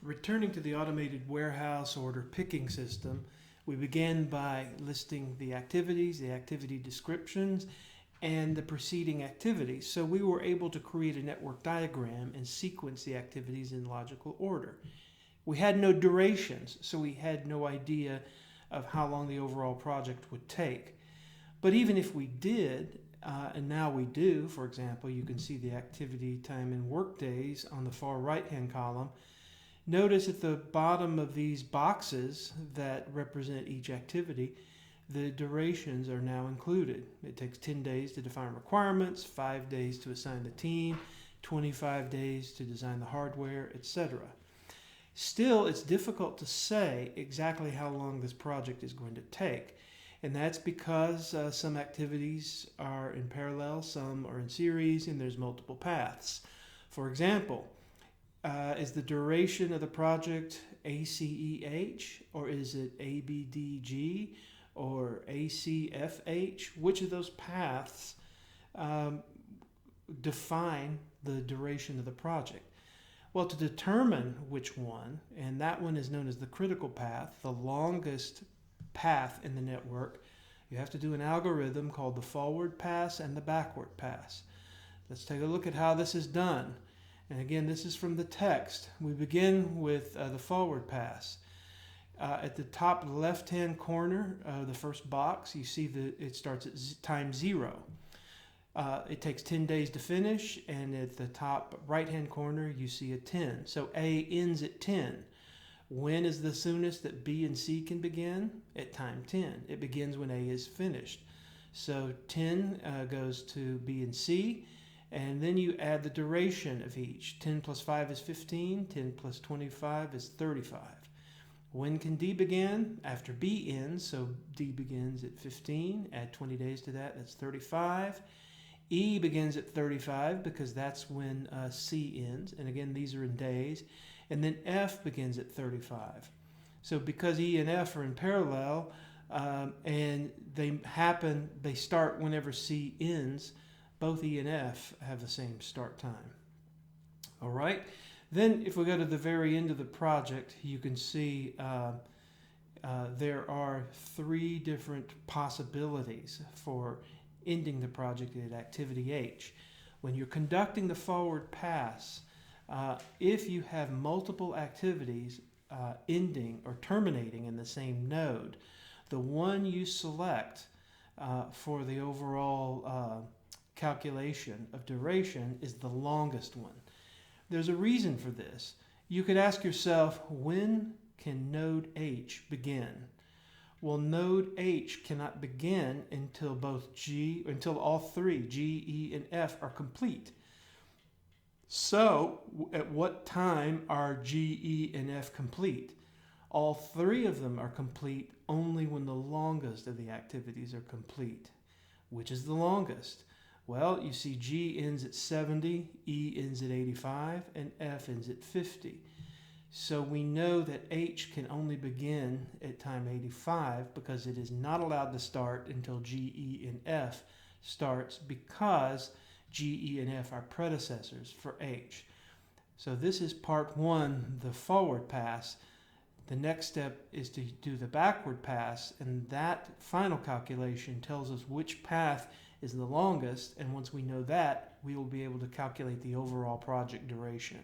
Returning to the automated warehouse order picking system, we began by listing the activities, the activity descriptions, and the preceding activities. So we were able to create a network diagram and sequence the activities in logical order. We had no durations, so we had no idea of how long the overall project would take. But even if we did, and now we do, for example, you can see the activity time and work days on the far right-hand column. Notice at the bottom of these boxes that represent each activity, the durations are now included. It takes 10 days to define requirements, 5 days to assign the team, 25 days to design the hardware, etc. Still, it's difficult to say exactly how long this project is going to take. And that's because some activities are in parallel, some are in series, and there's multiple paths. For example, is the duration of the project ACEH, or is it ABDG, or ACFH? Which of those paths define the duration of the project? Well, to determine which one, and that one is known as the critical path, the longest path in the network, you have to do an algorithm called the forward pass and the backward pass. Let's take a look at how this is done. And again, this is from the text. We begin with the forward pass. At the top left-hand corner of the first box, you see that it starts at time 0. It takes 10 days to finish, and at the top right-hand corner, you see a 10. So A ends at 10. When is the soonest that B and C can begin? At time 10. It begins when A is finished. So 10 goes to B and C, and then you add the duration of each. 10 plus 5 is 15, 10 plus 25 is 35. When can D begin? After B ends, so D begins at 15, add 20 days to that, that's 35. E begins at 35 because that's when C ends, and again these are in days. And then F begins at 35. So because E and F are in parallel, and they start whenever C ends, both E and F have the same start time. All right. Then if we go to the very end of the project, you can see there are 3 different possibilities for ending the project at activity H. When you're conducting the forward pass, if you have multiple activities ending or terminating in the same node, the one you select for the overall calculation of duration is the longest one. There's a reason for this. You could ask yourself, when can node H begin? Well, node H cannot begin until until all 3, G, E, and F, are complete. So, at what time are G, E, and F complete? All 3 of them are complete only when the longest of the activities are complete. Which is the longest? Well, you see G ends at 70, E ends at 85, and F ends at 50. So we know that H can only begin at time 85 because it is not allowed to start until G, E, and F starts, because G, E, and F are predecessors for H. So this is part 1, the forward pass. The next step is to do the backward pass, and that final calculation tells us which path is the longest, and once we know that, we will be able to calculate the overall project duration.